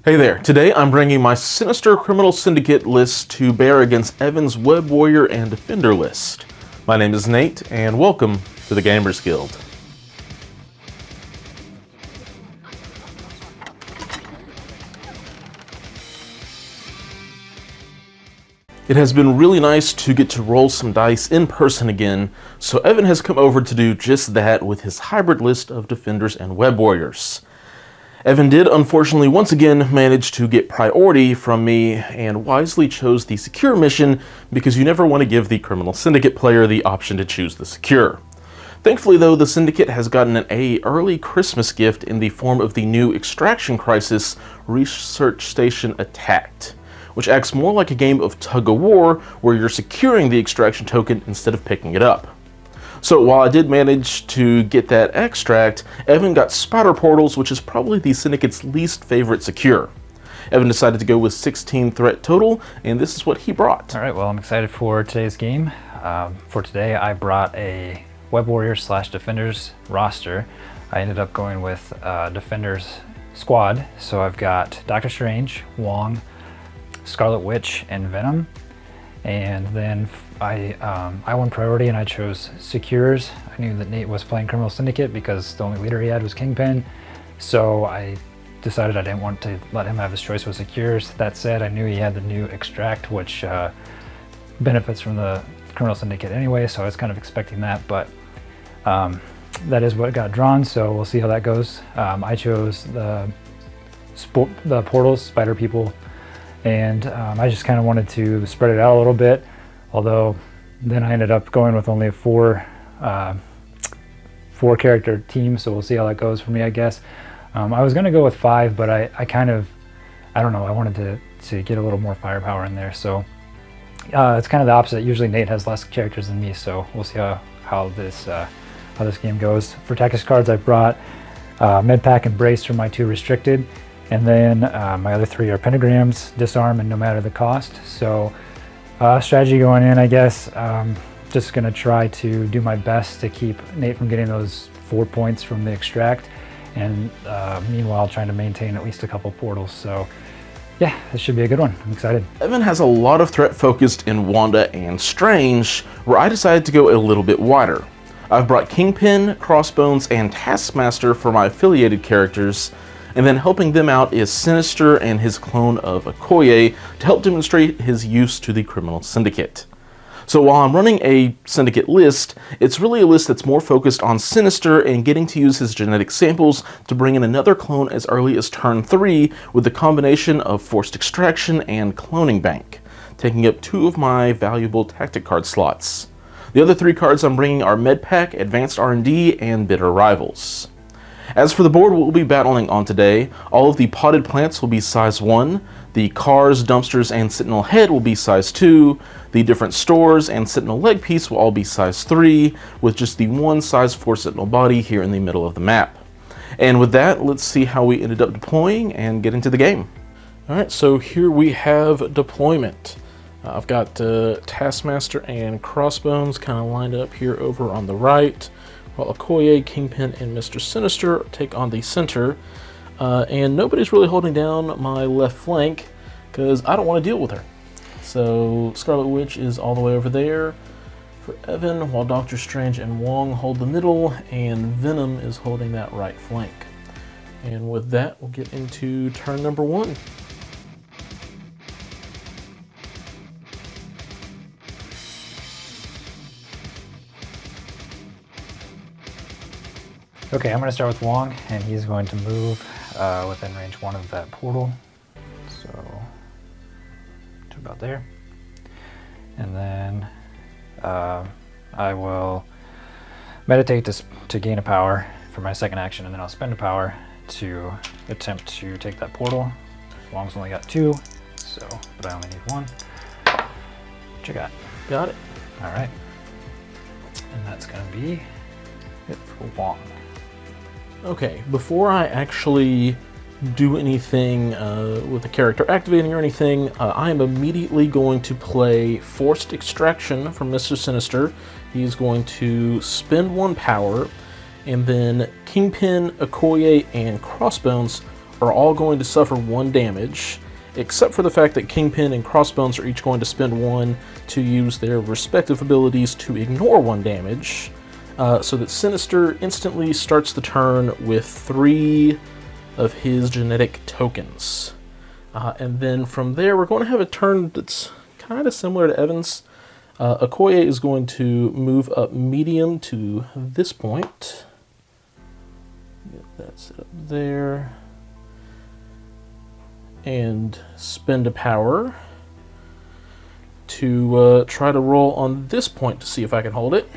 Hey there, today I'm bringing my Sinister Criminal Syndicate list to bear against Evan's Web Warrior and Defender list. My name is Nate, and welcome to the Gamers Guild. It has been really nice to get to roll some dice in person again, so Evan has come over to do just that with his hybrid list of Defenders and Web Warriors. Evan did unfortunately once again manage to get priority from me and wisely chose the secure mission because you never want to give the Criminal Syndicate player the option to choose the secure. Thankfully though, the Syndicate has gotten an early Christmas gift in the form of the new Extraction Crisis Research Station Attacked, which acts more like a game of tug-of-war where you're securing the extraction token instead of picking it up. So while I did manage to get that extract, Evan got Spider Portals, which is probably the Syndicate's least favorite secure. Evan decided to go with 16 threat total, and this is what he brought. Alright, well I'm excited for today's game. For today I brought a Web Warrior / Defenders roster. I ended up going with Defenders squad, so I've got Doctor Strange, Wong, Scarlet Witch, and Venom. And then I won priority and I chose Secures. I knew that Nate was playing Criminal Syndicate because the only leader he had was Kingpin. So I decided I didn't want to let him have his choice with Secures. That said, I knew he had the new Extract, which benefits from the Criminal Syndicate anyway, so I was kind of expecting that, but that is what got drawn, so we'll see how that goes. I chose the Portals, Spider People, and I just kind of wanted to spread it out a little bit, although then I ended up going with only a four character team, so we'll see how that goes for me, I guess. I was going to go with 5, but I don't know, I wanted to get a little more firepower in there, so it's kind of the opposite. Usually Nate has less characters than me, so we'll see how this game goes. For tactics cards, I brought Medpack and Brace for my 2 restricted. And then my other 3 are Pentagrams, Disarm, and No Matter the Cost. So strategy going in, I guess, just going to try to do my best to keep Nate from getting those 4 points from the Extract. And meanwhile, trying to maintain at least a couple portals. So yeah, this should be a good one. I'm excited. Evan has a lot of threat focused in Wanda and Strange, where I decided to go a little bit wider. I've brought Kingpin, Crossbones, and Taskmaster for my affiliated characters. And then helping them out is Sinister and his clone of Okoye to help demonstrate his use to the Criminal Syndicate. So while I'm running a Syndicate list, it's really a list that's more focused on Sinister and getting to use his genetic samples to bring in another clone as early as turn 3 with the combination of Forced Extraction and Cloning Bank, taking up 2 of my valuable tactic card slots. The other 3 cards I'm bringing are Medpack, Advanced R&D, and Bitter Rivals. As for the board we'll be battling on today, all of the potted plants will be size 1, the cars, dumpsters, and sentinel head will be size 2, the different stores and sentinel leg piece will all be size 3, with just the 1 size 4 sentinel body here in the middle of the map. And with that, let's see how we ended up deploying and get into the game. Alright, so here we have deployment. I've got Taskmaster and Crossbones kind of lined up here over on the right, while Okoye, Kingpin, and Mr. Sinister take on the center. And nobody's really holding down my left flank because I don't want to deal with her. So Scarlet Witch is all the way over there for Evan, while Doctor Strange and Wong hold the middle, and Venom is holding that right flank. And with that, we'll get into turn number 1. Okay, I'm going to start with Wong, and he's going to move within range 1 of that portal. So, to about there. And then I will meditate to gain a power for my second action, and then I'll spend a power to attempt to take that portal. Wong's only got 2, so, but I only need 1. What you got? Got it. All right. And that's going to be it for Wong. Okay, before I actually do anything with the character activating or anything, I am immediately going to play Forced Extraction from Mr. Sinister. He's going to spend 1 power, and then Kingpin, Okoye, and Crossbones are all going to suffer 1 damage, except for the fact that Kingpin and Crossbones are each going to spend 1 to use their respective abilities to ignore 1 damage, so that Sinister instantly starts the turn with 3 of his genetic tokens. And then from there, we're going to have a turn that's kind of similar to Evan's. Okoye is going to move up medium to this point. Get that set up there. And spend a power to try to roll on this point to see if I can hold it.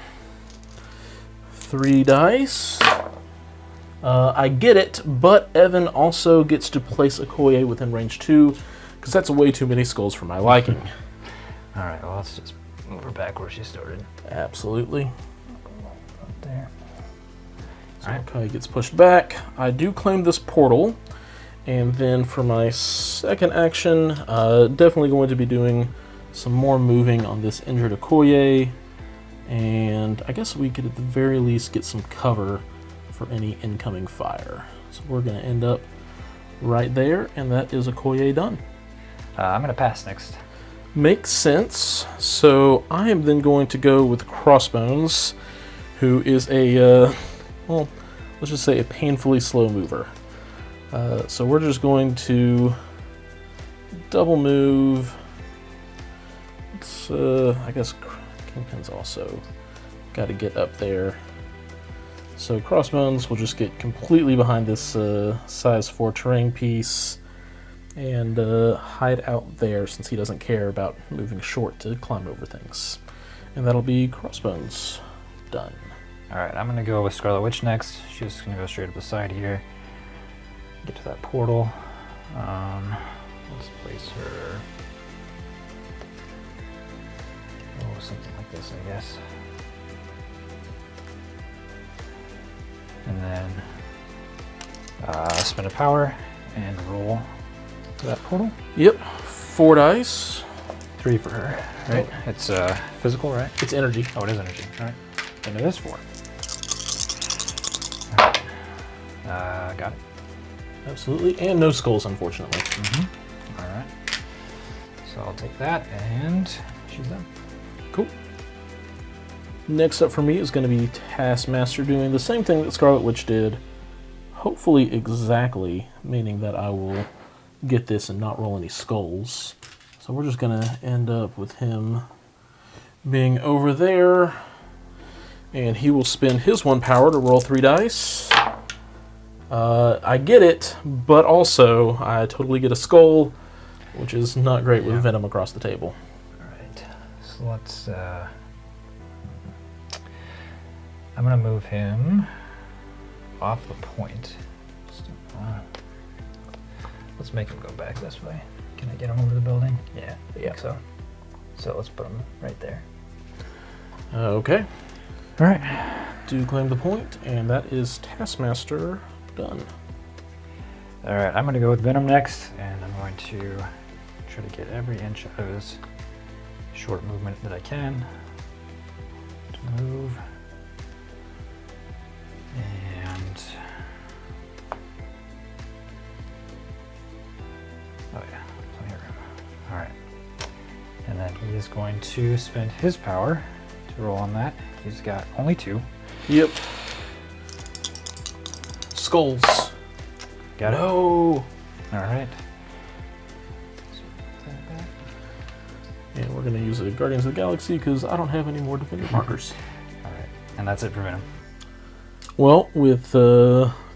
3 dice. I get it, but Evan also gets to place Okoye within range 2, because that's way too many skulls for my liking. Alright, well, let's just move her back where she started. Absolutely. Up there. So Okoye gets pushed back. I do claim this portal, and then for my second action, definitely going to be doing some more moving on this injured Okoye, and I guess we could at the very least get some cover for any incoming fire. So we're going to end up right there, and that is Okoye done. I'm going to pass next. Makes sense. So I am then going to go with Crossbones, who is a, well, let's just say a painfully slow mover. So we're just going to double move. It's, I guess Kingpin's also got to get up there. So Crossbones will just get completely behind this size 4 terrain piece and hide out there, since he doesn't care about moving short to climb over things. And that'll be Crossbones done. Alright, I'm going to go with Scarlet Witch next. She's going to go straight up the side here. Get to that portal. Let's place her... oh, something like this, I guess. And then spend a power and roll to that portal. Yep, 4 dice. 3 for her, right? It's physical, right? It's energy. Oh, it is energy. All right. And it is 4. All right. Got it. Absolutely, and no skulls, unfortunately. All right. So I'll take that, and she's done. Cool. Next up for me is going to be Taskmaster, doing the same thing that Scarlet Witch did. Hopefully exactly, meaning that I will get this and not roll any skulls. So we're just going to end up with him being over there. And he will spend his 1 power to roll 3 dice. I get it, but also I totally get a skull, which is not great with Venom across the table. All right. So let's... I'm going to move him off the point. Let's make him go back this way. Can I get him over the building? Yeah, I think so. So let's put him right there. Okay. All right. Do claim the point, and that is Taskmaster done. All right, I'm going to go with Venom next, and I'm going to try to get every inch of his short movement that I can to move. And oh yeah, plenty of room. All right, and then he is going to spend his power to roll on that. He's got only 2. Yep. Skulls. Got it. No. All right. And we're going to use a Guardians of the Galaxy because I don't have any more Defender markers. All right, and that's it for Venom. Well, with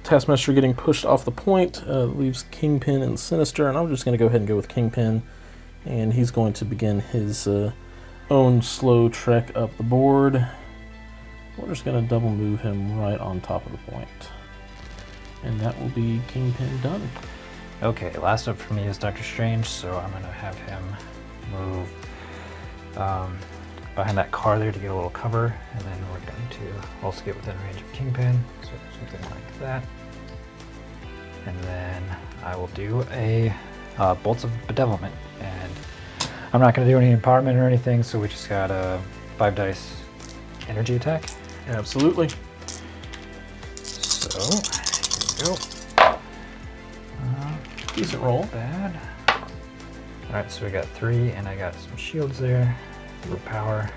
Taskmaster getting pushed off the point, leaves Kingpin and Sinister, and I'm just going to go ahead and go with Kingpin, and he's going to begin his own slow trek up the board. We're just going to double move him right on top of the point. And that will be Kingpin done. Okay, last up for me is Doctor Strange, so I'm going to have him move behind that car there to get a little cover, and then we're going to also get within range of Kingpin, so something like that. And then I will do a Bolts of Bedevilment, and I'm not going to do any empowerment or anything, so we just got a 5 dice energy attack. Absolutely. So, here we go. Decent roll. Bad. Alright, so we got 3, and I got some shields there for power.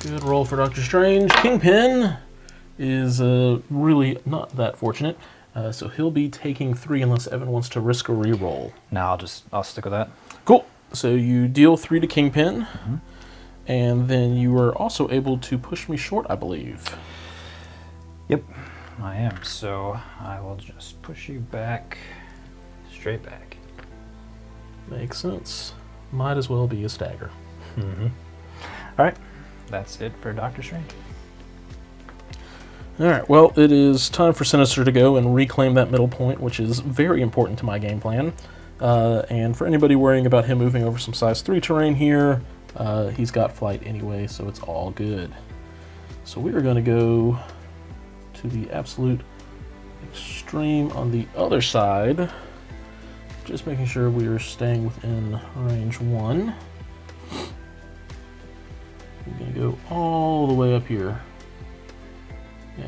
Good roll for Doctor Strange. Kingpin is really not that fortunate, so he'll be taking 3 unless Evan wants to risk a reroll. No, I'll stick with that. Cool. So you deal 3 to Kingpin, and then you are also able to push me short, I believe. Yep, I am. So I will just push you back, straight back. Makes sense. Might as well be a stagger. Alright, that's it for Doctor Strange. Alright, well, it is time for Sinister to go and reclaim that middle point, which is very important to my game plan. And for anybody worrying about him moving over some size 3 terrain here, he's got flight anyway, so it's all good. So we are going to go to the absolute extreme on the other side. Just making sure we are staying within range 1. We're going to go all the way up here.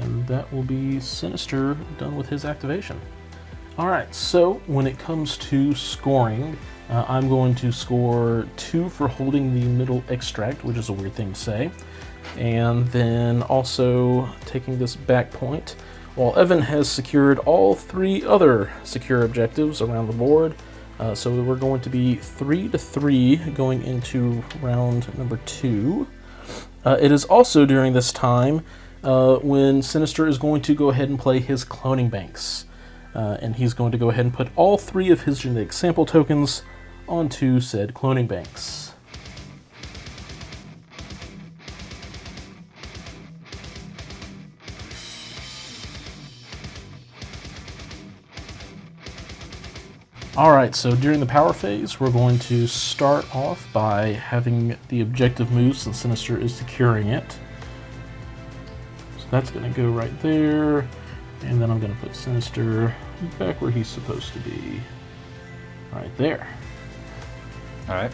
And that will be Sinister done with his activation. Alright, so when it comes to scoring, I'm going to score 2 for holding the middle extract, which is a weird thing to say. And then also taking this back point, while Evan has secured all 3 other secure objectives around the board. So we're going to be 3 to 3 going into round number 2. It is also during this time when Sinister is going to go ahead and play his cloning banks. And he's going to go ahead and put all 3 of his genetic sample tokens onto said cloning banks. Alright, so during the power phase, we're going to start off by having the objective move since Sinister is securing it. So that's going to go right there, and then I'm going to put Sinister back where he's supposed to be. Right there. Alright,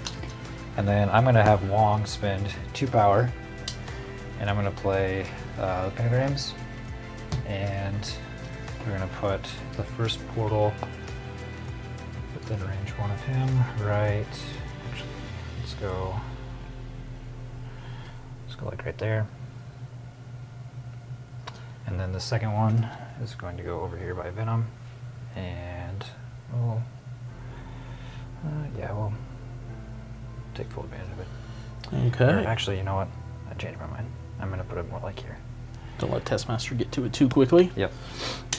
and then I'm going to have Wong spend 2 power, and I'm going to play the pentagrams, and we're going to put the first portal within range 1 of him, right. Let's go like right there. And then the second one is going to go over here by Venom, and we'll take full advantage of it. Okay. Or actually, you know what? I changed my mind. I'm going to put it more like here. Don't let Taskmaster get to it too quickly. Yep.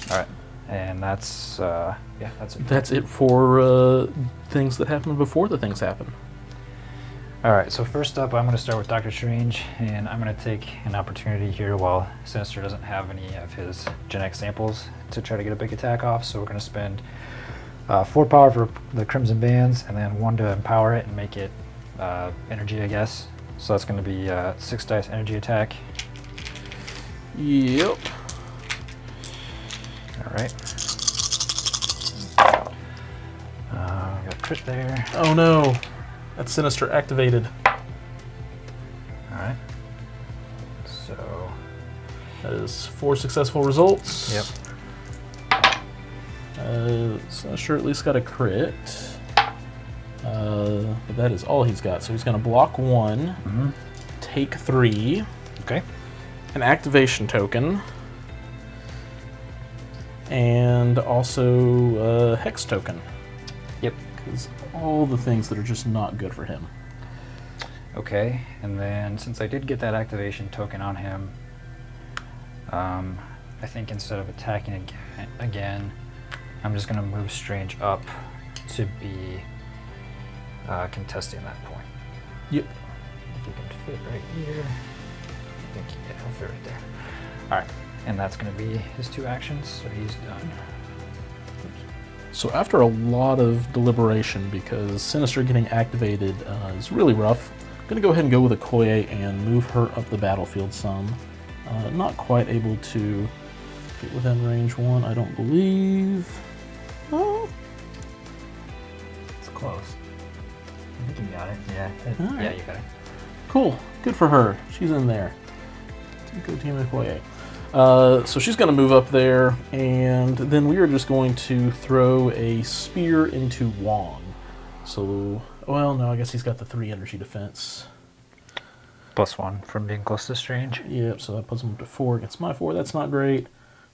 All right. And that's that's it. That's it for things that happen before the things happen. All right, so first up, I'm going to start with Doctor Strange, and I'm going to take an opportunity here while Sinister doesn't have any of his genetic samples to try to get a big attack off. So we're going to spend 4 power for the Crimson Bands, and then 1 to empower it and make it energy, I guess. So that's going to be 6 dice energy attack. Yep. All right. Got crit there. Oh no, that's Sinister activated. All right. So That is 4 successful results. yep. Sinister at least got a crit. But that is all he's got. So he's going to block 1, take 3, Okay. an activation token, and also a hex token. Yep. Because all the things that are just not good for him. Okay, and then since I did get that activation token on him, I think instead of attacking again, I'm just going to move Strange up to be contesting that point. Yep. If you can fit right here, I think he'll fit right there. All right, and that's going to be his 2 actions, so he's done. So after a lot of deliberation, because Sinister getting activated is really rough, I'm going to go ahead and go with Okoye and move her up the battlefield some. Not quite able to get within range 1, I don't believe. Oh. It's close. I think you got it. Yeah. All right. Yeah, you got it. Cool. Good for her. She's in there. Go Team Okoye. So she's going to move up there, and then we are just going to throw a spear into Wong. So, well, no, I guess he's got the 3 energy defense. +1 from being close to Strange. Yep, so that puts him up to 4 against my 4. That's not great.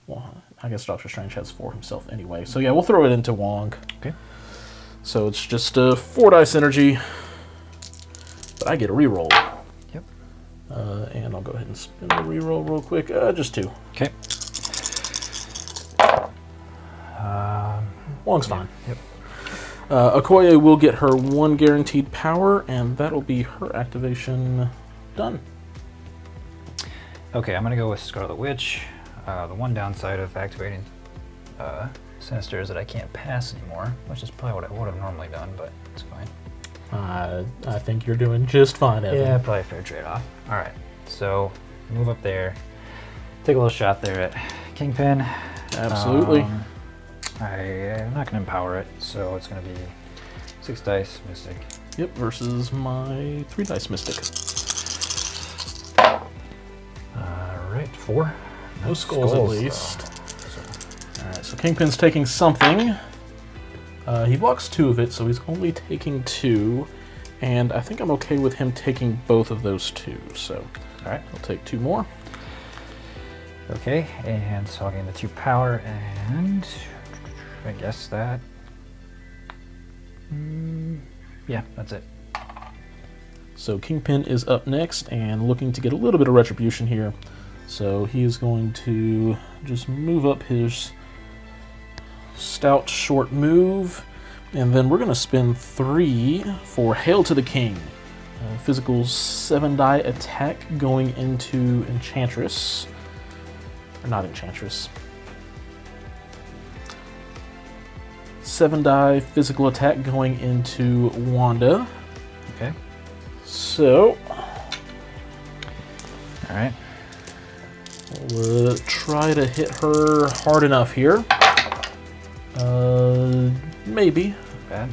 Well, I guess Doctor Strange has 4 himself anyway. So yeah, we'll throw it into Wong. Okay. So it's just 4 dice energy, but I get a reroll. Yep. And I'll go ahead and spin the reroll real quick. Just 2. Okay. Wong's fine. Yep. Okoye will get her 1 guaranteed power, and that'll be her activation done. Okay, I'm gonna go with Scarlet Witch. The one downside of activating Sinister is that I can't pass anymore, which is probably what I would have normally done, but it's fine. I think you're doing just fine, Evan. Yeah, probably a fair trade-off. All right, so move up there, take a little shot there at Kingpin. Absolutely. I'm not going to empower it, so it's going to be 6 dice Mystic. Yep, versus my 3 dice Mystic. Alright, 4. No skulls at least. Alright, so Kingpin's taking something. He blocks 2 of it, so he's only taking 2. And I think I'm okay with him taking both of those 2, so alright, I'll take 2 more. Okay, and so I'll gain the 2 power, and I guess that... yeah, that's it. So Kingpin is up next and looking to get a little bit of retribution here. So he is going to just move up his stout short move, and then we're going to spend 3 for Hail to the King. Physical 7-die attack going into Enchantress. Or not Enchantress. 7-die physical attack going into Wanda. Okay. So, alright. We'll try to hit her hard enough here. Maybe. Bad.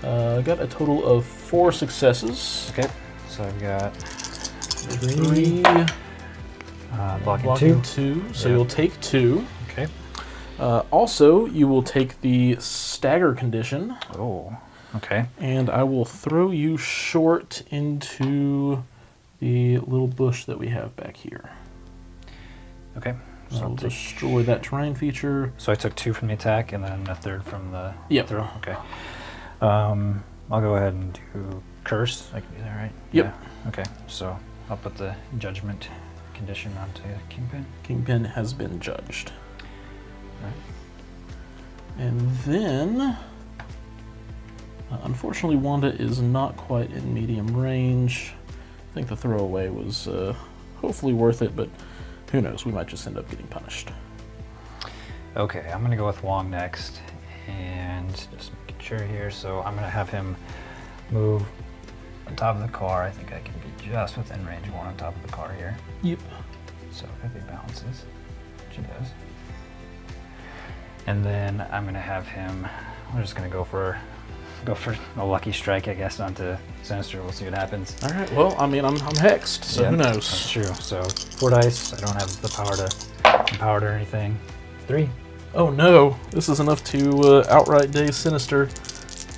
I got a total of 4 successes. Okay, so I've got 3. Blocking 2. 2, so Yep. you'll take 2. Okay. Also, you will take the stagger condition. Oh, okay. And I will throw you short into the little bush that we have back here. Okay. So I'll I'll take... destroy that terrain feature. So I took 2 from the attack and then a 3rd from the Yep. throw? Okay. I'll go ahead and do Curse. I can do that, right? Yep. Yeah. Okay, so I'll put the Judgment condition onto Kingpin. Kingpin has been judged. Right. And then, unfortunately, Wanda is not quite in medium range. I think the throwaway was hopefully worth it, but who knows? We might just end up getting punished. Okay, I'm gonna go with Wong next, and just making sure here. So I'm gonna have him move on top of the car. I think I can be just within range 1 on top of the car here. Yep. So if he balances, which he does. And then I'm gonna have him. We're just gonna go for a lucky strike, I guess, onto Sinister. We'll see what happens. All right. Well, I mean, I'm hexed, so Yeah, who knows? That's true. So 4 dice. I don't have the power to empower it or anything. 3. Oh no! This is enough to outright daze Sinister.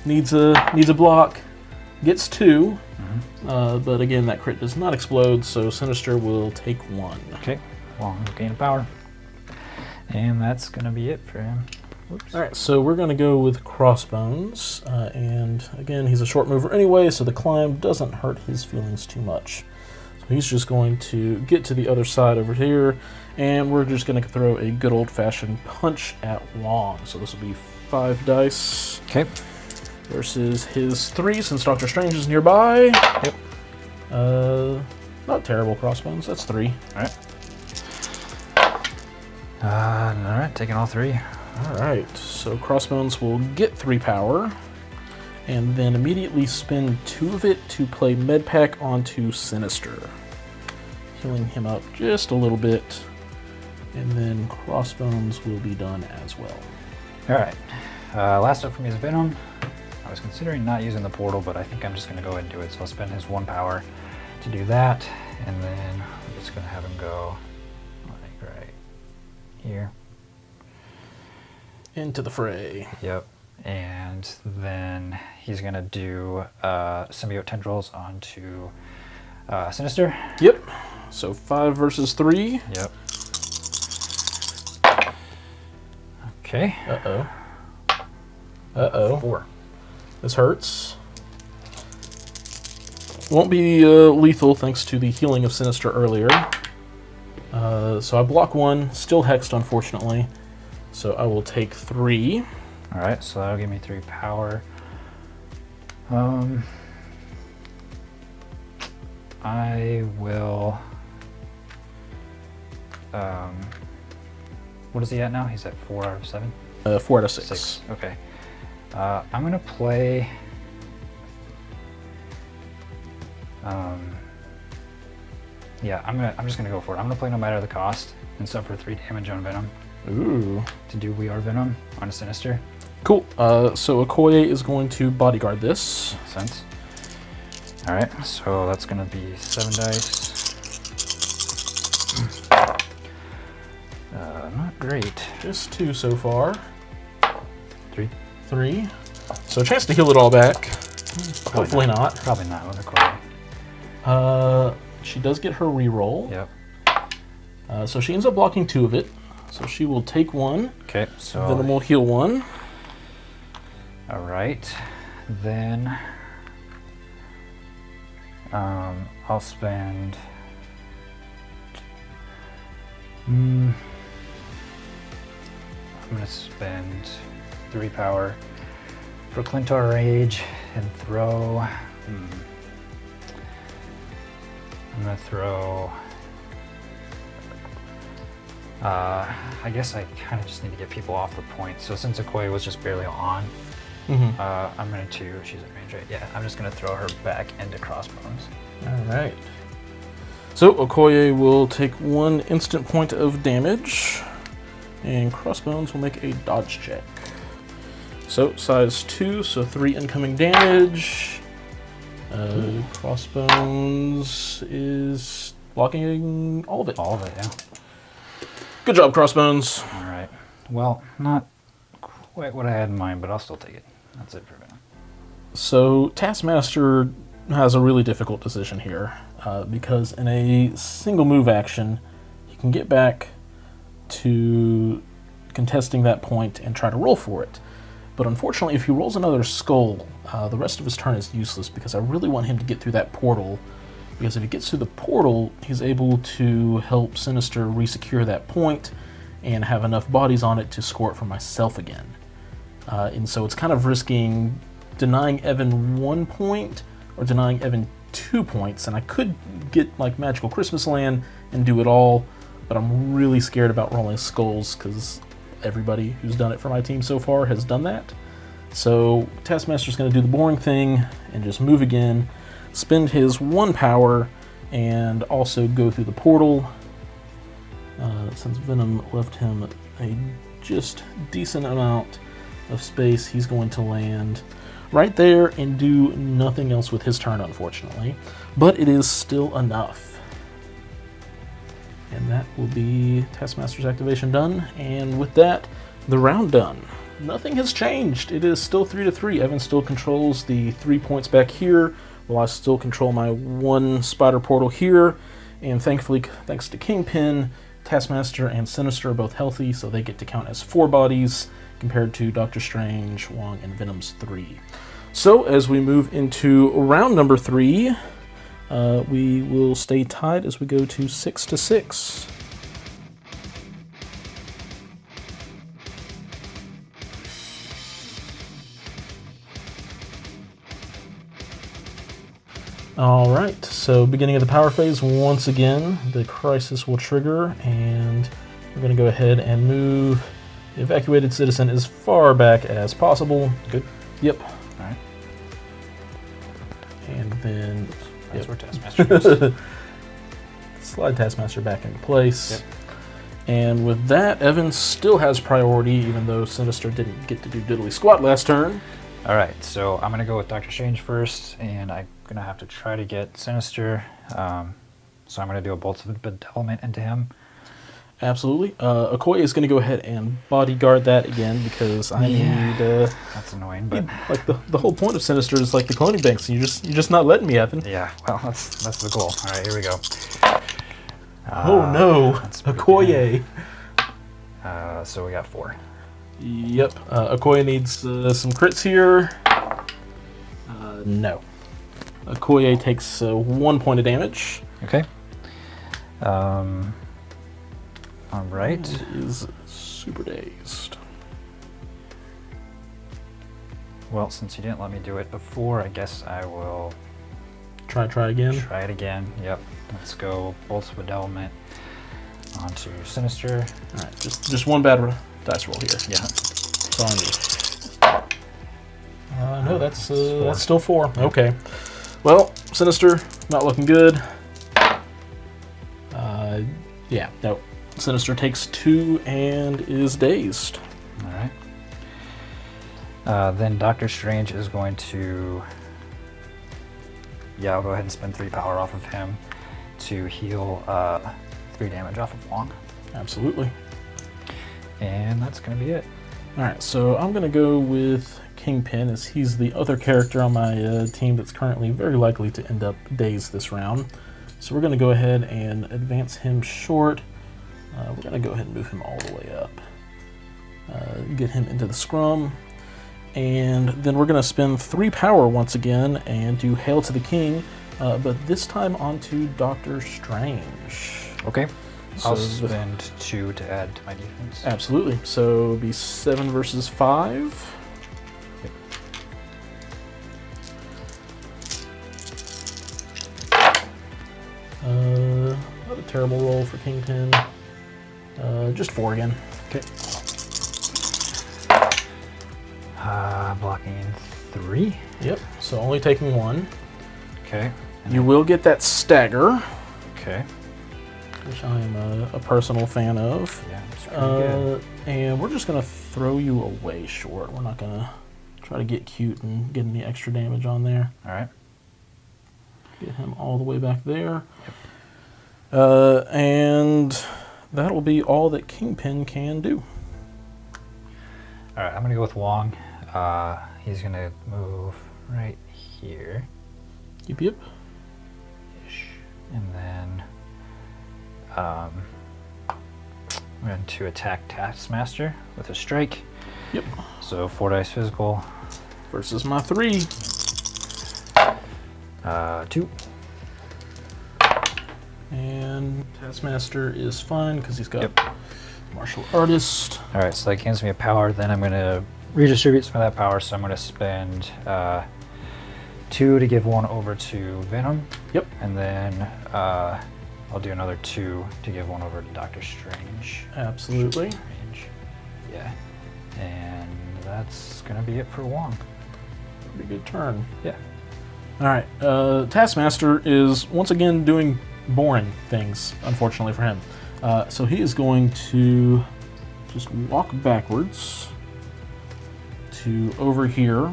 Needs a block. Gets 2. But again, that crit does not explode, so Sinister will take 1. Okay. Wong will gain power. And that's gonna be it for him. Whoops. All right, so we're going to go with Crossbones, and again, he's a short mover anyway, so the climb doesn't hurt his feelings too much. So he's just going to get to the other side over here, and we're just going to throw a good old-fashioned punch at Wong. So this will be 5 dice. Okay. Versus his 3, since Doctor Strange is nearby. Yep. Not terrible, Crossbones. That's 3. All right. All right, taking all 3. Alright, so Crossbones will get 3 power, and then immediately spend 2 of it to play Medpack onto Sinister, healing him up just a little bit, and then Crossbones will be done as well. Alright, last up for me is Venom. I was considering not using the portal, but I think I'm just going to go ahead and do it, so I'll spend his 1 power to do that, and then I'm just going to have him go like here. Into the fray. Yep. And then he's going to do symbiote tendrils onto Sinister. Yep. So 5 versus 3. Yep. Okay. Uh-oh. Uh-oh. 4. This hurts. Won't be lethal thanks to the healing of Sinister earlier. So I block 1, still hexed unfortunately. So I will take 3. Alright, so that'll give me 3 power. I will... what is he at now? He's at 4 out of 7? 4 out of 6. Okay. I'm gonna play... yeah, I'm just gonna go for it. I'm gonna play no matter the cost and suffer 3 damage on Venom. Ooh. To do We Are Venom on a Sinister. Cool. So Okoye is going to bodyguard this. Makes sense. Alright, so that's gonna be 7 dice. Not great. Just 2 so far. 3. 3. So a chance to heal it all back. Hopefully not. Probably not with Okoye. She does get her reroll. Yep. So she ends up blocking 2 of it. So she will take 1. Okay, so... Venom will heal 1. Alright. Then... I'll spend... I'm gonna spend 3 power for Clintar Rage and throw... I'm gonna throw... I guess I kind of just need to get people off the point. So since Okoye was just barely on, I'm going to, she's at range, right? Yeah, I'm just going to throw her back into Crossbones. All right. So Okoye will take 1 instant point of damage, and Crossbones will make a dodge check. So size 2, so 3 incoming damage. Crossbones is blocking all of it. All of it, yeah. Good job, Crossbones. All right. Well, not quite what I had in mind, but I'll still take it. That's it for Venom. So Taskmaster has a really difficult decision here, because in a single move action, he can get back to contesting that point and try to roll for it. But unfortunately, if he rolls another skull, the rest of his turn is useless, because I really want him to get through that portal, because if he gets through the portal, he's able to help Sinister resecure that point and have enough bodies on it to score it for myself again. And so it's kind of risking denying Evan 1 point or denying Evan 2 points, and I could get like Magical Christmas Land and do it all, but I'm really scared about rolling skulls because everybody who's done it for my team so far has done that. So Taskmaster's going to do the boring thing and just move again, spend his 1 power, and also go through the portal. Since Venom left him a just decent amount of space, he's going to land right there and do nothing else with his turn, unfortunately. But it is still enough. And that will be Taskmaster's activation done. And with that, the round done. Nothing has changed. It is still 3-3. Evan still controls the 3 points back here, while I still control my 1 spider portal here. And thankfully, thanks to Kingpin, Taskmaster and Sinister are both healthy, so they get to count as 4 bodies, compared to Doctor Strange, Wong, and Venom's 3. So, as we move into round number 3, we will stay tied as we go to 6-6. Alright, so beginning of the power phase, once again, the crisis will trigger, and we're going to go ahead and move the evacuated citizen as far back as possible. Good. Yep. Alright. And then... That's where Taskmaster goes. Slide Taskmaster back into place. Yep. And with that, Evan still has priority, even though Sinister didn't get to do diddly squat last turn. Alright, so I'm going to go with Doctor Strange first, and I'm going to have to try to get Sinister. So I'm going to do a Bolts of Bedevilment into him. Absolutely. Okoye is going to go ahead and bodyguard that again because I need. That's annoying, but like the whole point of Sinister is like the cloning banks, and you're just not letting me, Evan. yeah. Well, that's the goal. All right, here we go. Oh no, Okoye. So we got 4. Yep. Okoye needs some crits here. No. Okoye takes 1 point of damage. Okay. All right. It is super dazed. Well, since you didn't let me do it before, I guess I will Try again. try it again. Yep. Let's go Bolts of Bedevilment onto Sinister. All right. Just one bad dice roll here. Yeah. That's all I need. No, that's 4. that's still 4. Okay. Well, Sinister, not looking good. Yeah, no. Sinister takes 2 and is dazed. All right. Then Doctor Strange is going to... Yeah, I'll go ahead and spend 3 power off of him to heal 3 damage off of Wong. Absolutely. And that's going to be it. All right, so I'm going to go with Kingpin, as he's the other character on my team that's currently very likely to end up dazed this round. So we're going to go ahead and advance him short. We're going to go ahead and move him all the way up. Get him into the scrum. And then we're going to spend 3 power once again and do Hail to the King, but this time onto Doctor Strange. Okay. So I'll spend 2 to add to my defense. Absolutely. So it'll be 7 versus 5. Yep. Not a terrible roll for Kingpin. Just 4 again. Okay. Blocking 3. Yep. So only taking 1. Okay. You will get that stagger, Okay. which I am a personal fan of. Yeah, it's pretty good. And we're just going to throw you away short. We're not going to try to get cute and get any extra damage on there. All right. Get him all the way back there. And that'll be all that Kingpin can do. All right, I'm going to go with Wong. He's going to move right here. Yep. And then I'm going to attack Taskmaster with a strike. Yep. So 4 dice physical. Versus my 3. 2. And Taskmaster is fine because he's got Yep. Martial Artist. All right, so that gains me a power. Then I'm going to redistribute some of that power. So I'm going to spend 2 to give 1 over to Venom. Yep. And then I'll do another 2 to give 1 over to Doctor Strange. Absolutely. Strange. Yeah. And that's going to be it for Wong. Pretty good turn. Yeah. All right. Taskmaster is once again doing boring things, unfortunately for him. So he is going to just walk backwards to over here.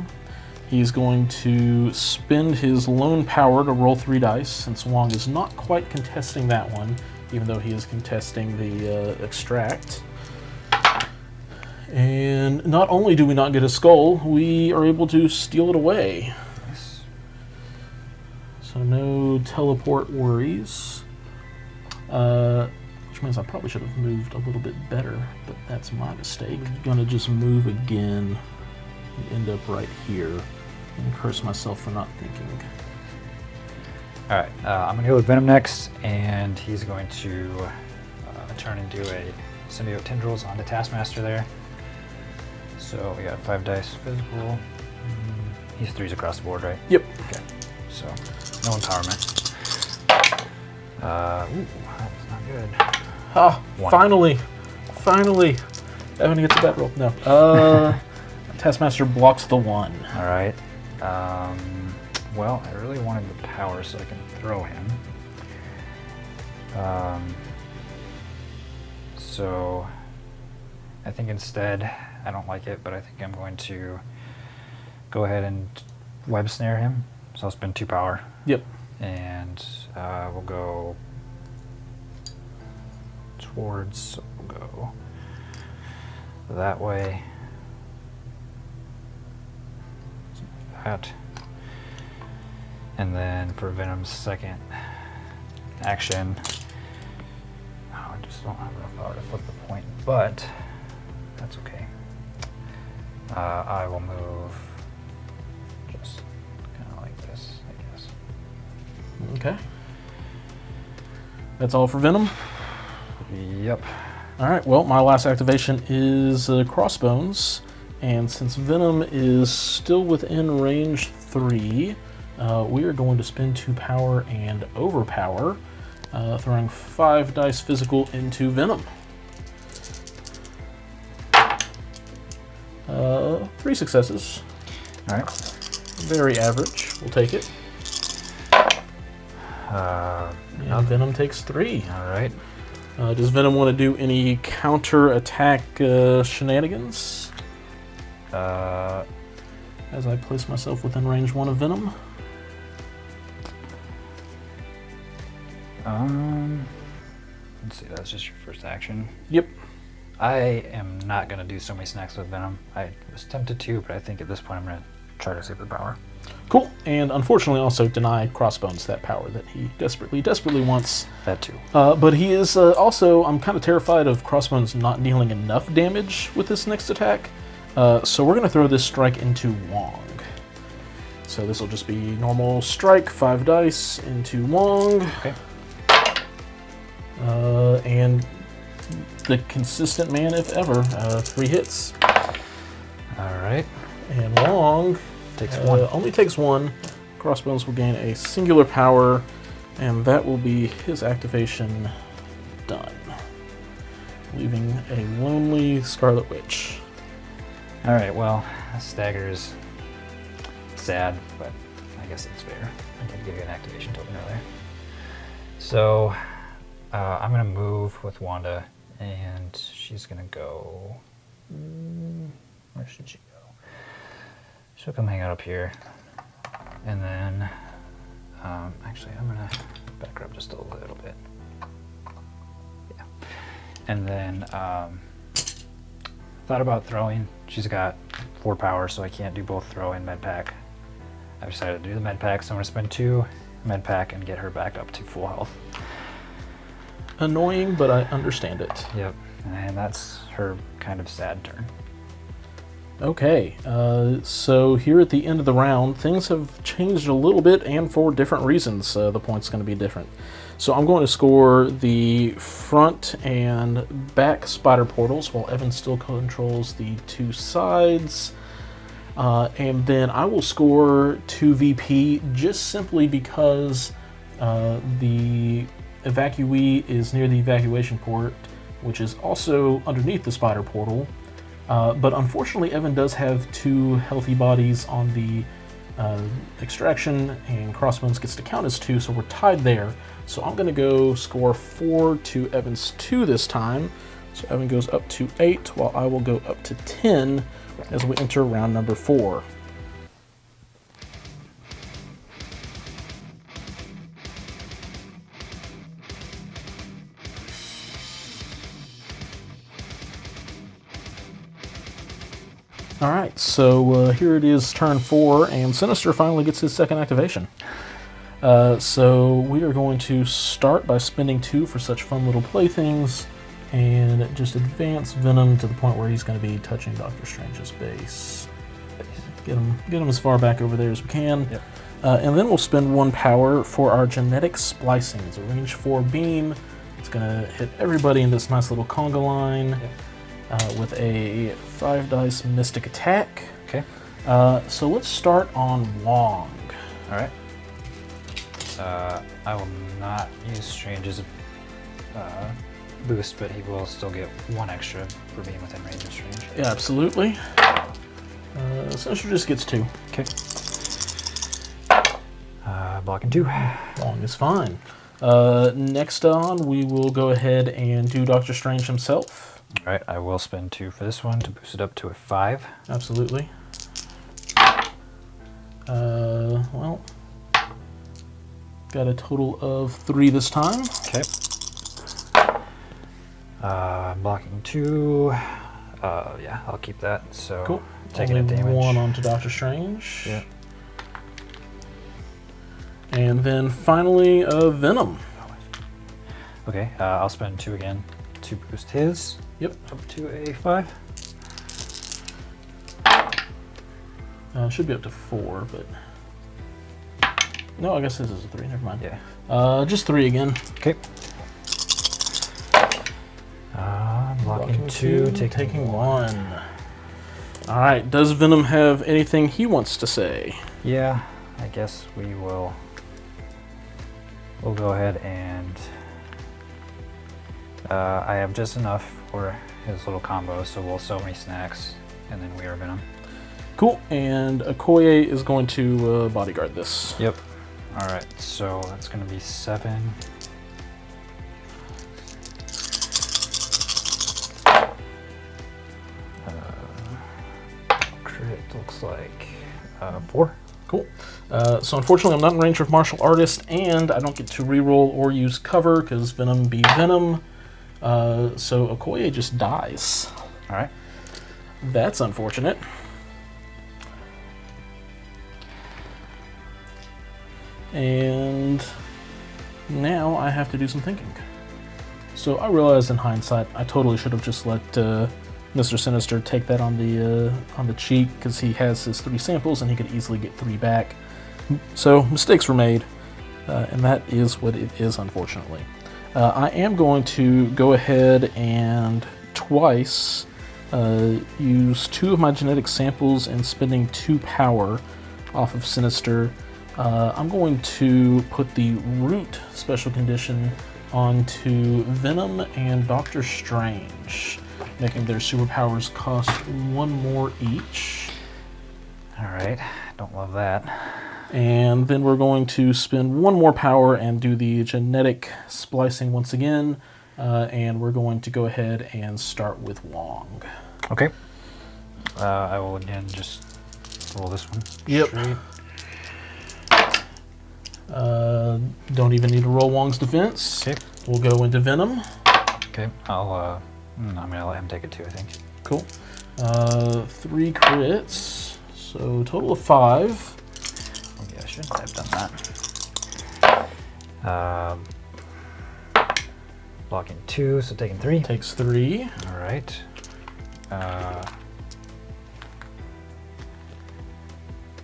He's going to spend his lone power to roll 3 dice, since Wong is not quite contesting that one, even though he is contesting the extract. And not only do we not get a skull, we are able to steal it away. Nice. So no teleport worries. Which means I probably should have moved a little bit better, but that's my mistake. I'm gonna just move again and end up right here and curse myself for not thinking. All right, I'm going to go with Venom next, and he's going to turn into a symbiote tendrils onto Taskmaster there. So we got 5 dice physical. He's 3s across the board, right? Yep. Okay. So no empowerment. Ooh, that's not good. Ah, 1. finally. Evan gets a bad roll. No. Taskmaster blocks the 1. All right. Well, I really wanted the power so I can throw him. So I think instead, I don't like it, but I think I'm going to go ahead and web snare him. So I'll spend 2 power. Yep. And we'll go towards, so we'll go that way. That. And then for Venom's second action, I just don't have enough power to flip the point, but that's okay. I will move just kind of like this, I guess. Okay. That's all for Venom? Yep. Alright, well, my last activation is Crossbones, and since Venom is still within range 3, we are going to spend 2 power and overpower, throwing 5 dice physical into Venom. 3 successes. Alright. Very average. We'll take it. And Venom takes 3. Alright. Does Venom want to do any counter-attack shenanigans? As I place myself within range 1 of Venom. Let's see, that's just your first action. Yep. I am not going to do so many snacks with Venom. I was tempted to, but I think at this point I'm going to try to save the power. Cool. And unfortunately also deny Crossbones that power that he desperately wants. That too. But he is also, I'm kind of terrified of Crossbones not dealing enough damage with this next attack. So we're going to throw this strike into Wong. So this will just be normal strike, 5 dice into Wong. Okay. And the consistent man if ever, 3 hits. Alright. And Wong Takes 1. only takes 1. Crossbones will gain a singular power, and that will be his activation done. Leaving a lonely Scarlet Witch. Alright, well, stagger is sad, but I guess it's fair. I did give you an activation token earlier. So, I'm going to move with Wanda, and she's going to go... where should she go? She'll come hang out up here. And then, actually, I'm going to back her up just a little bit. Yeah. And then, thought about throwing. She's got 4 power, so I can't do both throw and med pack. I decided to do the med pack, so I'm going to spend 2 med pack and get her back up to full health. Annoying, but I understand it. Yep, and that's her kind of sad turn. Okay, so here at the end of the round, things have changed a little bit, and for different reasons. The point's going to be different. So I'm going to score the front and back spider portals, while Evan still controls the 2 sides. And then I will score 2 VP, just simply because the evacuee is near the evacuation port, which is also underneath the spider portal. But unfortunately, Evan does have 2 healthy bodies on the extraction, and Crossbones gets to count as 2, so we're tied there. So I'm going to go score 4 to Evan's 2 this time. So Evan goes up to 8, while I will go up to 10 as we enter round number 4. Alright, so here it is, turn 4, and Sinister finally gets his second activation. So we are going to start by spending 2 for such fun little playthings, and just advance Venom to the point where he's going to be touching Doctor Strange's base. Get him as far back over there as we can. Yep. And then we'll spend 1 power for our genetic splicing. It's a range 4 beam. It's going to hit everybody in this nice little conga line. Yep. With a 5 dice mystic attack. Okay. So let's start on Wong. Alright. I will not use Strange's boost, but he will still get 1 extra for being within range of Strange. Yeah, absolutely. Sinister just gets 2. Okay. Blocking 2. Wong is fine. Next on, we will go ahead and do Doctor Strange himself. Alright, I will spend 2 for this one to boost it up to a 5. Absolutely. Well, got a total of 3 this time. Okay. Blocking 2. Yeah, I'll keep that. So Cool. taking a Only damage. 1 onto Doctor Strange. Yeah. And then finally, Venom. Okay, I'll spend 2 again to boost his. Yep. Up to a 5. Should be up to 4, but no, I guess this is a 3. Never mind. Yeah. Just 3 again. Okay. Blocking 2, taking 1. All right. Does Venom have anything he wants to say? Yeah, I guess we will. We'll go ahead and I have just enough for his little combo, so we'll sell me snacks, and then we are Venom. Cool. And Okoye is going to bodyguard this. Yep. All right, so that's going to be 7. Crit looks like 4. Cool. So unfortunately, I'm not in range of Martial Artist, and I don't get to reroll or use cover because Venom be Venom. So Okoye just dies. All right. That's unfortunate. And now I have to do some thinking. So I realize in hindsight, I totally should have just let Mr. Sinister take that on the cheek because he has his 3 samples and he could easily get 3 back. So mistakes were made, and that is what it is, unfortunately. I am going to go ahead and twice use 2 of my genetic samples and spending 2 power off of Sinister. I'm going to put the root special condition onto Venom and Doctor Strange, making their superpowers cost 1 more each. All right. Don't love that. And then we're going to spend 1 more power and do the genetic splicing once again. And we're going to go ahead and start with Wong. Okay. I will again just roll this one. Yep. Straight. Don't even need to roll Wong's defense. Okay. We'll go into Venom. Okay. I'll I'm gonna let him take it too, I think. Cool. 3 crits, so total of 5. Yeah, I shouldn't have done that. Blocking 2, so taking 3. Takes 3. All right.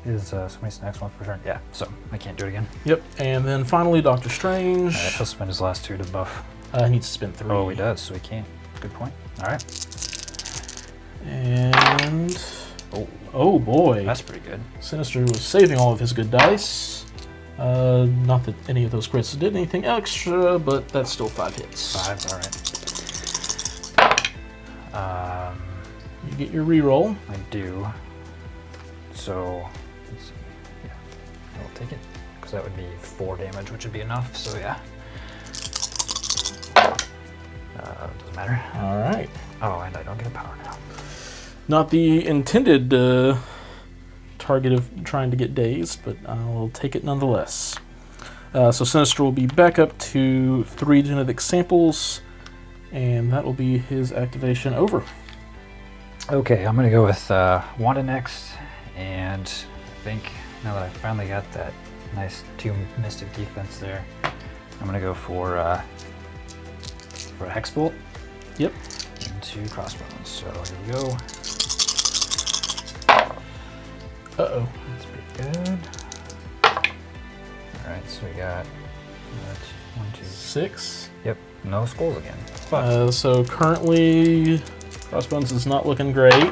Is so many snacks once per turn? Yeah, so I can't do it again. Yep. And then finally, Doctor Strange. All right, he'll spend his last 2 to buff. He needs to spend 3. Oh, he does, so he can't. Good point. All right. And oh boy, That's pretty good. Sinister was saving all of his good dice. Not that any of those crits did anything extra, but that's still 5 hits. 5, all right. You get your reroll. I do. So, let's see. Yeah, I'll take it because that would be 4 damage, which would be enough. So yeah. Doesn't matter. All right. Oh, and I don't get a power now. Not the intended target of trying to get dazed, but I'll take it nonetheless. So Sinister will be back up to 3 genetic samples, and that will be his activation over. Okay, I'm gonna go with Wanda next, and I think now that I finally got that nice 2 Mystic defense there, I'm gonna go for a Hex Bolt. Yep. Into Crossbones. So here we go. Uh-oh. That's pretty good. Alright, so we got 1, 2, 6. Yep, no skulls again. So currently, Crossbones is not looking great.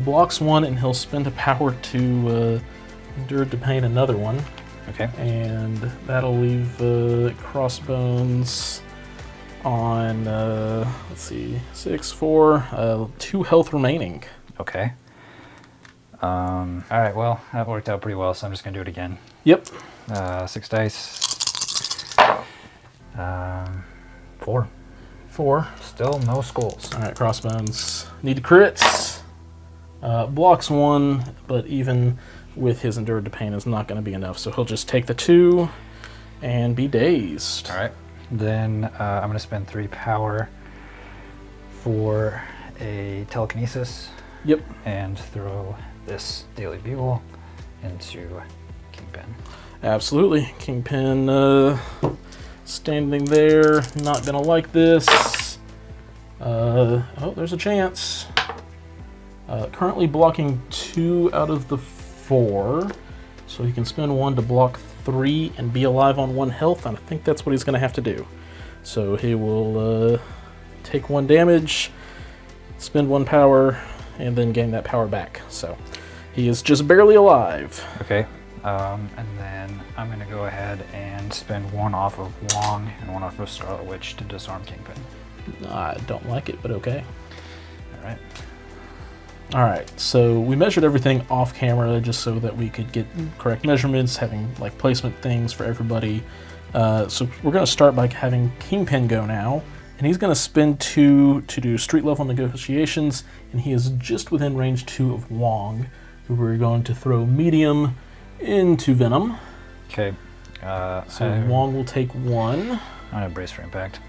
Blocks 1, and he'll spend a power to endure to pain another one. Okay. And that'll leave Crossbones on, let's see, 6, 4, 2 health remaining. Okay. Alright, well, that worked out pretty well, so I'm just going to do it again. Yep. 6 dice. 4. 4. Still no skulls. All right, Crossbones need crits. Blocks 1, but even with his endured to pain is not going to be enough, so he'll just take the 2 and be dazed. Alright. Then I'm going to spend 3 power for a telekinesis. Yep. And throw this Daily Bugle into Kingpin. Absolutely. Kingpin standing there, not gonna like this. Oh, there's a chance. Currently blocking 2 out of the 4, so he can spend 1 to block 3 and be alive on 1 health, and I think that's what he's gonna have to do. So he will take 1 damage, spend 1 power, and then gain that power back. So he is just barely alive. Okay. And then I'm going to go ahead and spend 1 off of Wong and 1 off of Scarlet Witch to disarm Kingpin. I don't like it, but okay. Alright. Alright, so we measured everything off camera just so that we could get correct measurements, having like placement things for everybody. So we're going to start by having Kingpin go now, and he's going to spend 2 to do street level negotiations, and he is just within range 2 of Wong, who we're going to throw medium into Venom. Okay. So Wong will take 1. I'm going to brace for impact.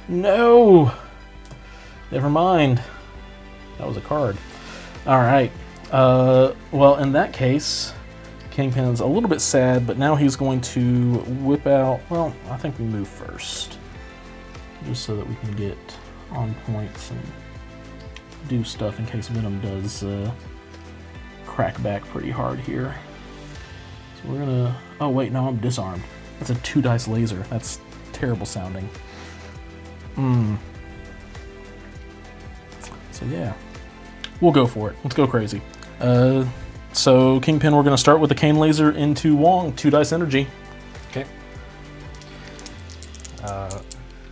No! Never mind. That was a card. Alright. Well, in that case, Kingpin's a little bit sad, but now he's going to whip out... Well, I think we move first. Just so that we can get on points and do stuff in case Venom does crack back pretty hard here. So we're gonna... Oh wait, no, I'm disarmed. That's a 2-dice laser. That's terrible sounding. So yeah, we'll go for it. Let's go crazy. So Kingpin, we're gonna start with the cane laser into Wong. 2-dice energy. Okay.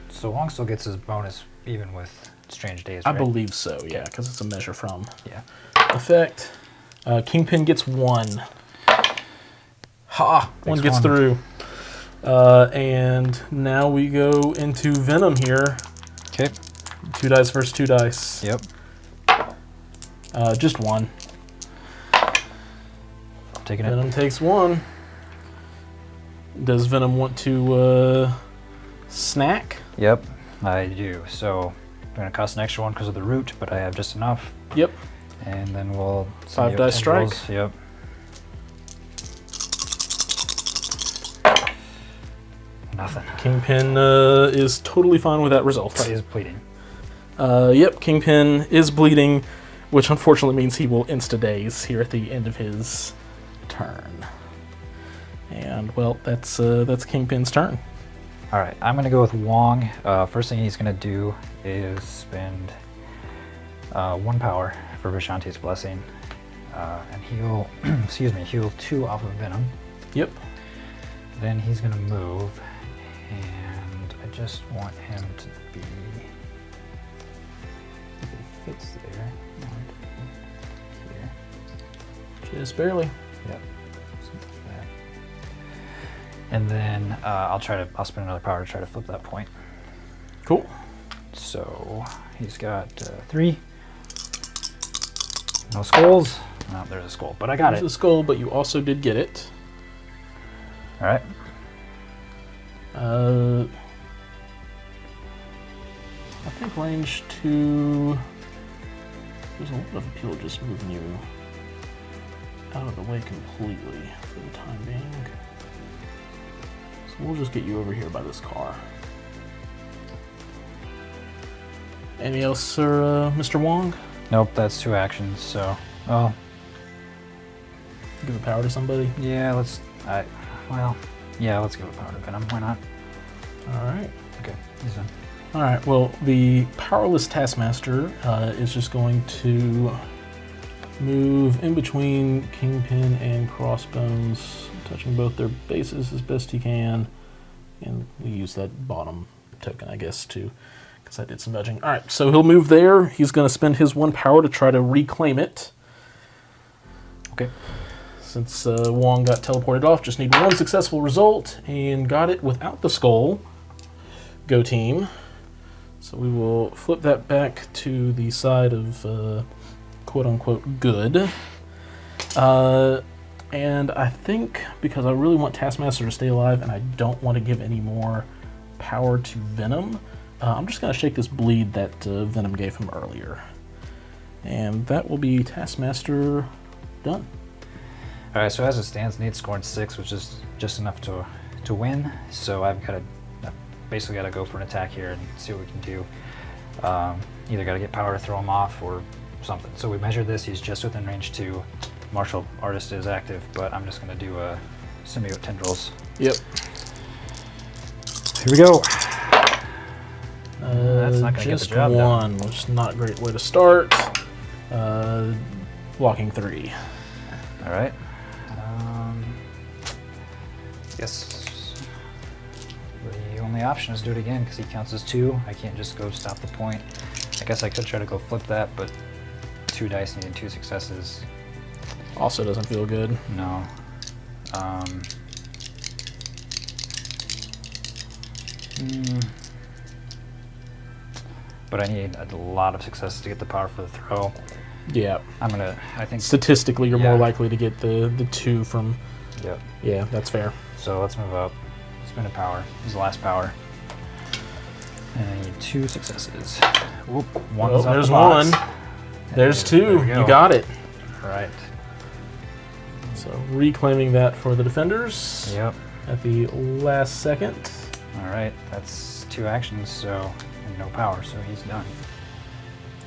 So Wong still gets his bonus even with Strange Days, right? I believe so, yeah, because it's a measure from Yeah. effect. Kingpin gets 1. Ha! One gets through. And now we go into Venom here. Okay. 2 dice versus 2 dice. Yep. Just 1. Taking it. Venom takes 1. Does Venom want to snack? Yep, I do. So I'm going to cost an extra 1 because of the root, but I have just enough. Yep. And then we'll... 5 dice strike. Yep. Nothing. Kingpin is totally fine with that result. But he's bleeding. Yep, Kingpin is bleeding, which unfortunately means he will insta-daze here at the end of his turn. And, well, that's Kingpin's turn. All right, I'm going to go with Wong. First thing he's going to do is spend 1 power for Vishanti's Blessing. And heal, excuse me, heal 2 off of Venom. Yep. Then he's going to move, and I just want him to be... If he fits there, here. Just barely. Yep. Something like that. And then I'll spend another power to try to flip that point. Cool. So he's got 3. No skulls. No, there's a skull, but I got There's it. a skull, but you also did get it. All right. I think range 2... There's a lot of appeal just moving you out of the way completely for the time being. So we'll just get you over here by this car. Anything else, sir, Mr. Wong? Nope, that's 2 actions, so... Well... Give a power to somebody? Yeah, let's give a power to Venom. Why not? Alright. Okay, he's done. Alright, well, the powerless Taskmaster is just going to move in between Kingpin and Crossbones, touching both their bases as best he can. And we use that bottom token, I guess, too, because I did some nudging. Alright, so he'll move there. He's going to spend his 1 power to try to reclaim it. Okay. Since Wong got teleported off, just need 1 successful result, and got it without the skull. Go team. So we will flip that back to the side of quote-unquote good. And I think, because I really want Taskmaster to stay alive and I don't want to give any more power to Venom, I'm just going to shake this bleed that Venom gave him earlier. And that will be Taskmaster done. All right, so as it stands, Nate's scoring 6, which is just enough to win. So I've basically got to go for an attack here and see what we can do. Either got to get power to throw him off or something. So we measured this. He's just within range 2. Martial Artist is active, but I'm just going to do a Symbiote Tendrils. Yep. Here we go. That's not going to get the job done. Just one, which is not a great way to start. Blocking 3. All right. Guess the only option is do it again because he counts as 2. I can't just go stop the point. I guess I could try to go flip that, but 2 dice needing 2 successes. Also doesn't feel good. No. But I need a lot of successes to get the power for the throw. Yeah. I think statistically you're more likely to get the 2 from. Yep. Yeah, that's fair. So let's move up. Spin a power. This is the last power. And I need 2 successes. Whoop. One's up there's the box. 1. There's 2. There we go. You got it. All right. So reclaiming that for the defenders. Yep. At the last second. All right. That's 2 actions, so and no power, so he's done.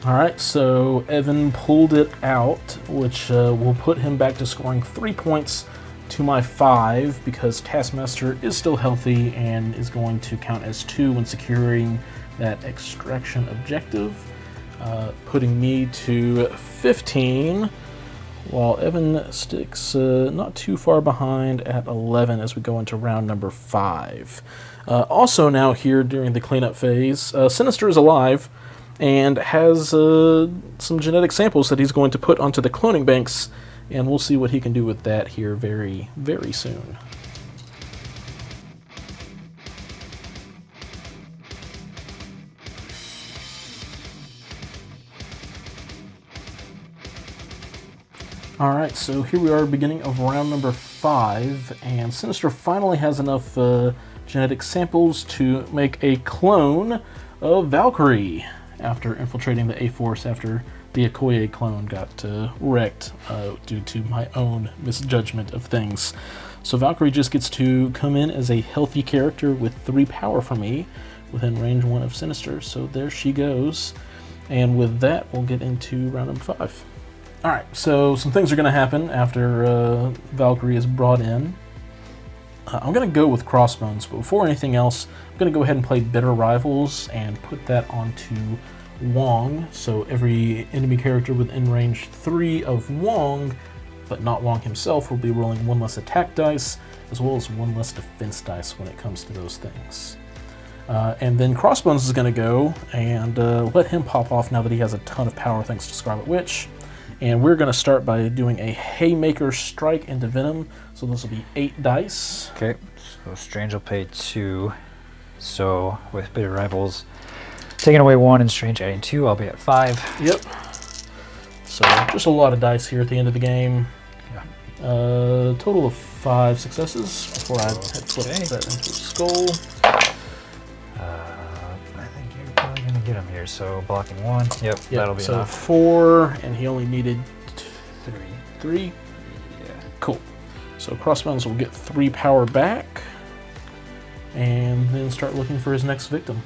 All right, so Evan pulled it out, which will put him back to scoring 3 points to my 5 because Taskmaster is still healthy and is going to count as 2 when securing that extraction objective, putting me to 15, while Evan sticks not too far behind at 11 as we go into round number 5. Also now here during the cleanup phase, Sinister is alive and has some genetic samples that he's going to put onto the cloning banks, and we'll see what he can do with that here very, very soon. All right, so here we are, beginning of round number 5, and Sinister finally has enough genetic samples to make a clone of Valkyrie after infiltrating the A-Force after the Okoye clone got wrecked due to my own misjudgment of things. So Valkyrie just gets to come in as a healthy character with 3 power for me within range 1 of Sinister. So there she goes. And with that, we'll get into round number 5. All right, so some things are going to happen after Valkyrie is brought in. I'm going to go with Crossbones, but before anything else, I'm going to go ahead and play Bitter Rivals and put that onto Wong. So every enemy character within range 3 of Wong, but not Wong himself, will be rolling 1 less attack dice, as well as 1 less defense dice when it comes to those things. And then Crossbones is going to go and let him pop off now that he has a ton of power thanks to Scarlet Witch. And we're going to start by doing a Haymaker Strike into Venom. So this will be 8 dice. Okay, so Strange will pay 2. So with Bitter Rivals, taking away 1 and Strange adding 2, I'll be at 5. Yep. So just a lot of dice here at the end of the game. Yeah. Total of 5 successes before I had flipped that into a skull. I think you're probably going to get him here. So blocking 1. Yep, that'll be enough. So 4, and he only needed 3. Yeah. Cool. So Crossbones will get 3 power back, and then start looking for his next victim.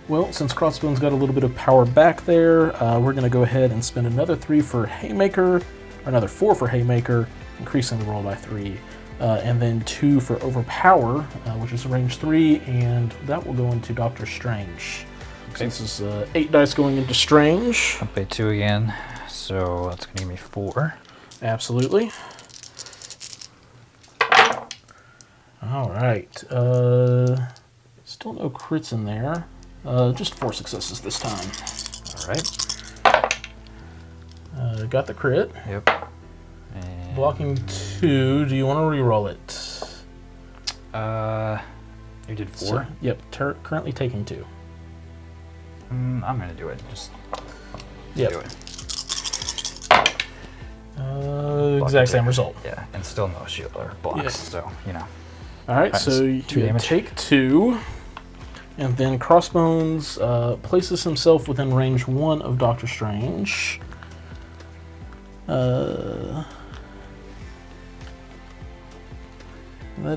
Well, since Crossbones got a little bit of power back there, we're going to go ahead and spend another 3 for Haymaker, or another 4 for Haymaker, increasing the roll by 3, and then 2 for Overpower, which is range 3, and that will go into Doctor Strange. Okay. So this is 8 dice going into Strange. I'll pay 2 again, so that's going to give me 4. Absolutely. All right. Still no crits in there. Just 4 successes this time. All right. Got the crit. Yep. And Blocking 2. Do you want to re-roll it? You did 4? So, yep. Currently taking 2. I'm going to do it. Just yep. do it. Exact same result. Yeah, and still no shield or blocks, Yeah. so, you know. All right, so you 2 damage. take 2. And then Crossbones places himself within range 1 of Doctor Strange. That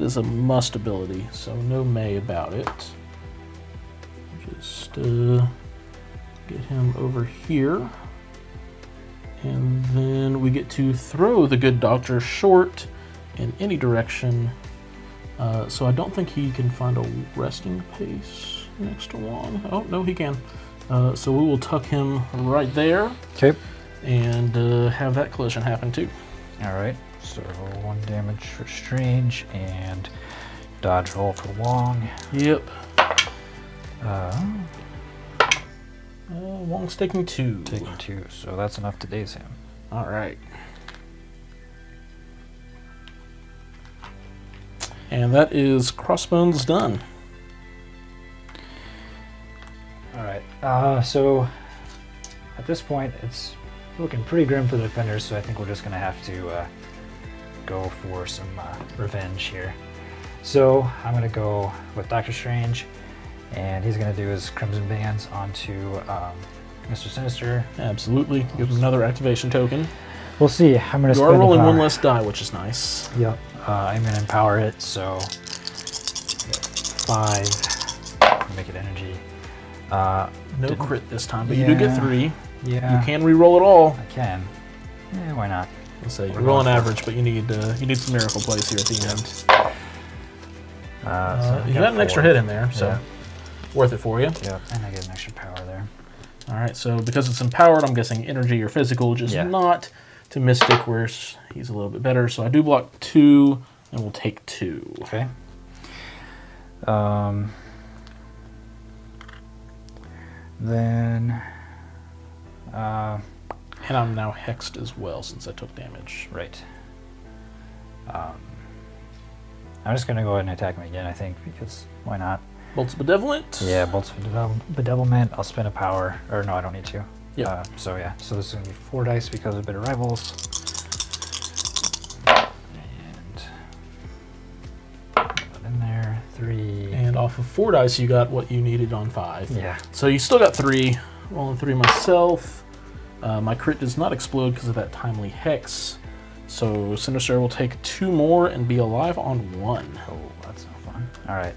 is a must ability, so no may about it. Just get him over here. And then we get to throw the good doctor short in any direction. So I don't think he can find a resting place next to Wong. Oh, no, he can. So we will tuck him right there. Okay. And have that collision happen too. All right. So 1 damage for Strange and dodge roll for Wong. Yep. Wong's taking 2. Taking 2, so that's enough to daze him. All right. And that is Crossbones done. All right. So at this point, it's looking pretty grim for the defenders, so I think we're just going to have to go for some revenge here. So I'm going to go with Doctor Strange, and he's going to do his Crimson Bands onto Mr. Sinister. Absolutely. Give him another activation token. We'll see. I'm going to You are rolling 1 less die, which is nice. Yep. I'm going to empower it, so 5. Make it energy. No crit this time, but you do get 3. Yeah. You can re-roll it all. I can. Why not? Let's say you're rolling average, but you need some miracle plays here at the end. So you got an extra hit in there, so yeah. Worth it for you. Yep, and I get an extra power there. All right, so because it's empowered, I'm guessing energy or physical, just not to Mystic, where he's a little bit better. So I do block 2, and we'll take 2. Okay. Then. And I'm now hexed as well since I took damage. Right. I'm just gonna go ahead and attack him again, I think, because why not? Bolts of Bedevilment? Yeah, Bolts of Bedevilment. I'll spend a power. Or no, I don't need to. Yeah. So this is gonna be 4 dice because of Bitter Rivals. And put in there 3. And off of 4 dice, you got what you needed on 5. Yeah. So you still got 3. Rolling 3 myself. My crit does not explode because of that timely hex. So Sinister will take 2 more and be alive on 1. Oh, that's no fun. All right.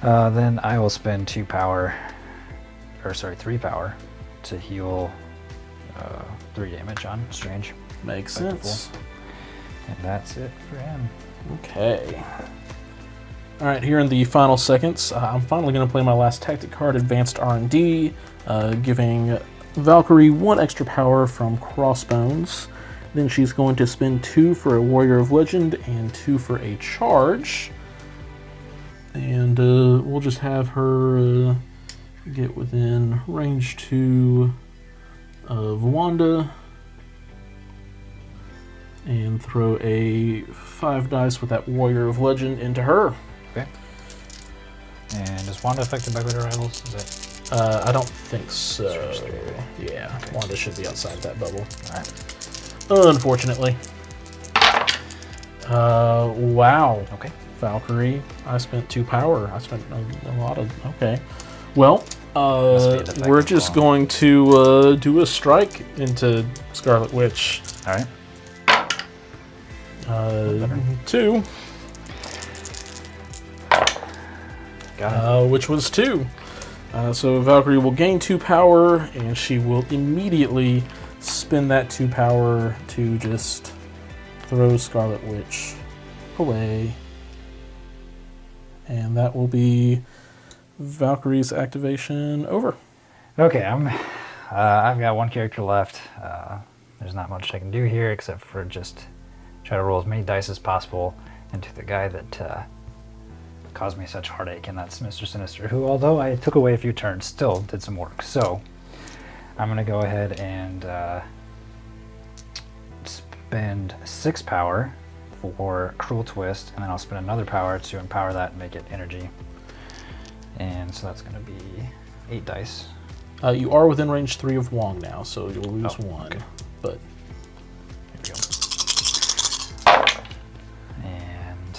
Then I will spend 3 power to heal 3 damage on Strange. Makes sense. And that's it for him. Okay. All right, here in the final seconds, I'm finally going to play my last tactic card, Advanced R&D, giving Valkyrie 1 extra power from Crossbones. Then she's going to spend 2 for a Warrior of Legend and 2 for a charge. And we'll just have her get within range 2 of Wanda and throw a 5 dice with that Warrior of Legend into her. Okay. And is Wanda affected by Bitter Rivals? Is it? I don't think so. Yeah, okay. Wanda should be outside that bubble. All right. Unfortunately. Wow. Okay. Valkyrie, I spent 2 power. I spent a lot of... Okay. Well, we're just going to do a strike into Scarlet Witch. All right. 2. Got it. Which was 2. So Valkyrie will gain 2 power, and she will immediately spend that 2 power to just throw Scarlet Witch away. And that will be Valkyrie's activation over. Okay, I've got 1 character left. There's not much I can do here except for just try to roll as many dice as possible into the guy that caused me such heartache, and that's Mr. Sinister, who, although I took away a few turns, still did some work. So I'm going to go ahead and spend 6 power for Cruel Twist, and then I'll spend another power to empower that and make it energy. And so that's going to be 8 dice. You are within range 3 of Wong now, so you'll lose 1. Okay. But here we go. And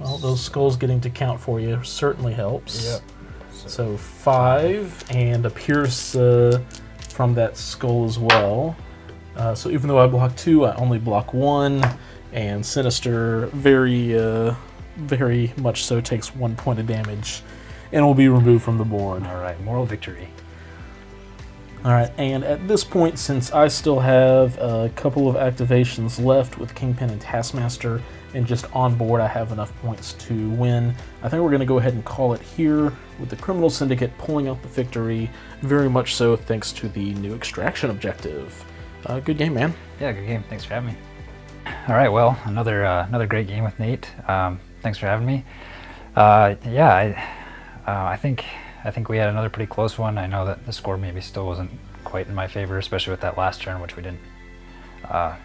Well, those skulls getting to count for you certainly helps. Yep. So 5, and a pierce from that skull as well. So even though I block 2, I only block 1, and Sinister very much so takes 1 point of damage and will be removed from the board. All right, moral victory. All right, and at this point, since I still have a couple of activations left with Kingpin and Taskmaster, and just on board I have enough points to win, I think we're going to go ahead and call it here with the Criminal Syndicate pulling out the victory, very much so thanks to the new extraction objective. Good game, man. Yeah, good game. Thanks for having me. All right, well, another great game with Nate. Thanks for having me. I think we had another pretty close one. I know that the score maybe still wasn't quite in my favor, especially with that last turn, which we didn't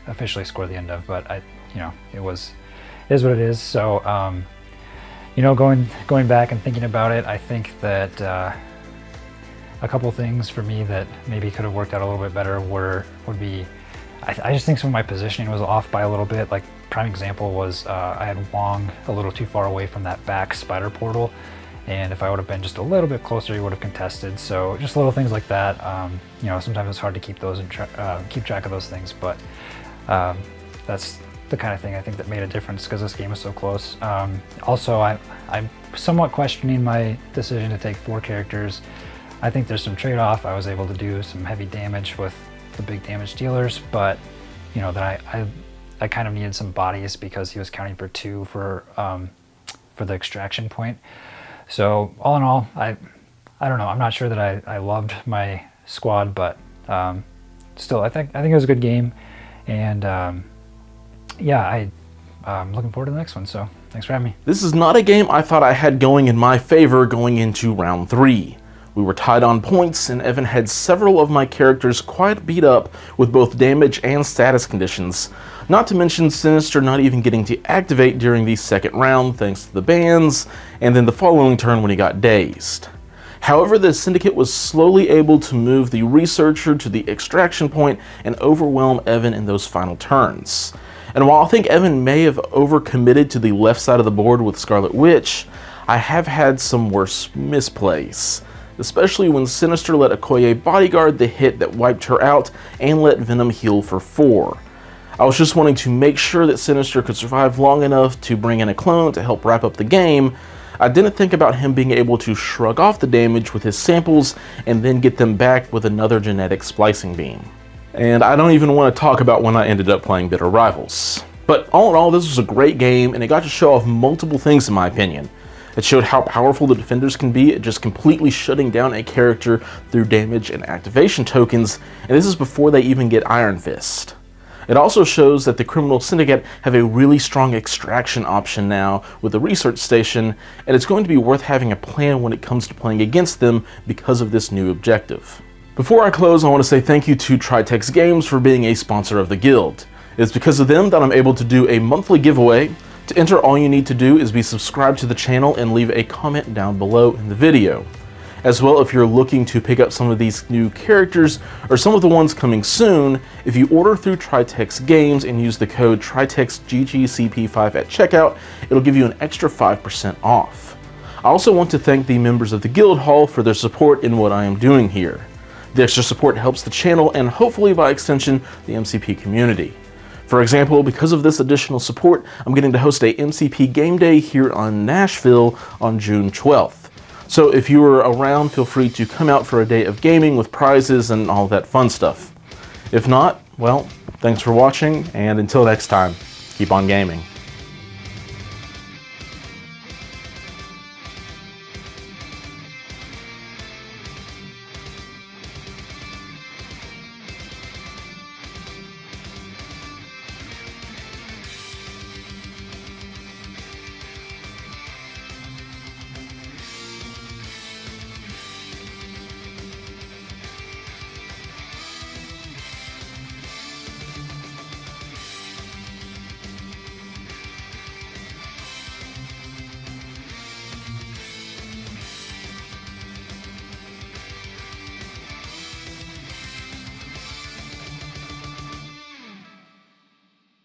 officially score the end of. But it is what it is. So, going back and thinking about it, I think that a couple things for me that maybe could have worked out a little bit better would be, I just think some of my positioning was off by a little bit. Like, prime example was I had Wong a little too far away from that back spider portal. And if I would have been just a little bit closer, he would have contested. So just little things like that. Sometimes it's hard to keep those keep track of those things. But that's the kind of thing I think that made a difference because this game was so close. Also, I'm somewhat questioning my decision to take 4 characters. I think there's some trade-off. I was able to do some heavy damage with the big damage dealers, but then I kind of needed some bodies because he was counting for 2 for the extraction point. So all in all, I don't know. I'm not sure that I loved my squad, but still, I think it was a good game, and I'm looking forward to the next one. So thanks for having me. This is not a game I thought I had going in my favor going into round 3. We were tied on points, and Evan had several of my characters quite beat up with both damage and status conditions, not to mention Sinister not even getting to activate during the second round thanks to the bans, and then the following turn when he got dazed. However, the Syndicate was slowly able to move the Researcher to the extraction point and overwhelm Evan in those final turns. And while I think Evan may have overcommitted to the left side of the board with Scarlet Witch, I have had some worse misplays, especially when Sinister let Okoye bodyguard the hit that wiped her out and let Venom heal for 4. I was just wanting to make sure that Sinister could survive long enough to bring in a clone to help wrap up the game. I didn't think about him being able to shrug off the damage with his samples and then get them back with another genetic splicing beam. And I don't even want to talk about when I ended up playing Bitter Rivals. But all in all, this was a great game, and it got to show off multiple things in my opinion. It showed how powerful the defenders can be at just completely shutting down a character through damage and activation tokens, and this is before they even get Iron Fist. It also shows that the Criminal Syndicate have a really strong extraction option now with the research station, and it's going to be worth having a plan when it comes to playing against them because of this new objective. Before I close, I want to say thank you to Tritex Games for being a sponsor of the Guild. It's because of them that I'm able to do a monthly giveaway. To enter, all you need to do is be subscribed to the channel and leave a comment down below in the video. As well, if you're looking to pick up some of these new characters or some of the ones coming soon, if you order through Tritex Games and use the code TritexGGCP5 at checkout, it'll give you an extra 5% off. I also want to thank the members of the Guild Hall for their support in what I am doing here. The extra support helps the channel and hopefully by extension the MCP community. For example, because of this additional support, I'm getting to host a MCP Game Day here on Nashville on June 12th. So if you are around, feel free to come out for a day of gaming with prizes and all that fun stuff. If not, well, thanks for watching, and until next time, keep on gaming.